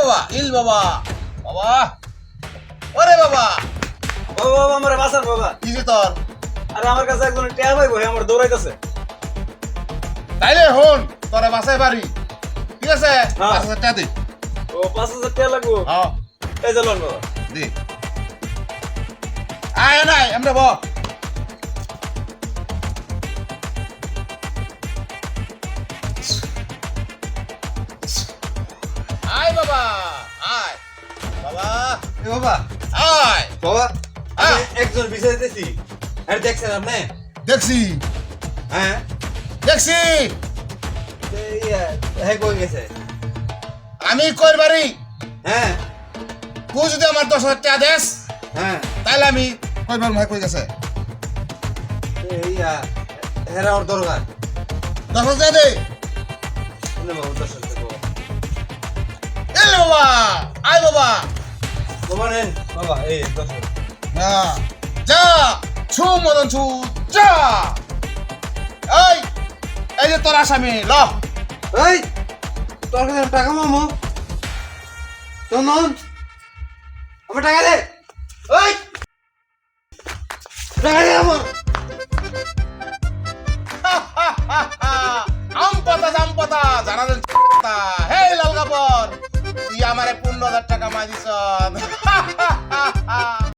বাবা ইল বাবা বাবা ওরে বাবা বাবা বাবা আমারে বাঁচান বাবা। কি যে তোর আরে আমার কাছে একজন টেয়া ভাই বই আমার দৌড়াইতেছে। তাইলে হন তোরে বাসায় বাড়ি ঠিক আছে হ্যাঁ। 5,000 টাকা দে ও 5,000 টাকা লাগবো। হ্যাঁ এই যে লোন বাবা। দে আয় নাই আমরা ব আয় বাবা আয় বাবা এ বাবা আয় বাবা হ্যাঁ। একজন বিচারিতেছি। আর দেখছেন আপনি? দেখছি হ্যাঁ দেখছি হ্যাঁ কই গেছে? আমি কই বাড়ি হ্যাঁ তুই যদি আমার 10,000 টাকা দেস হ্যাঁ তাহলে আমি কইবার ভাই কই গেছে হেরা ওর দরকার 10,000 টাকা দে বাবা 10,000 টাকা বাবা। এল বাবা আয় বাবা বাবা নেন বাবা এই 10,000। না যা ছু মদন ছু যা এই এই যে তোর আসামি ল এই তোর কাছে টাকা মামু চন্দন আমার টাকা দে। এই টাকা দে আমার। আম পাতা জানা হে লাল কাপড় তুই আমারে 15,000 টাকা মাই দিছ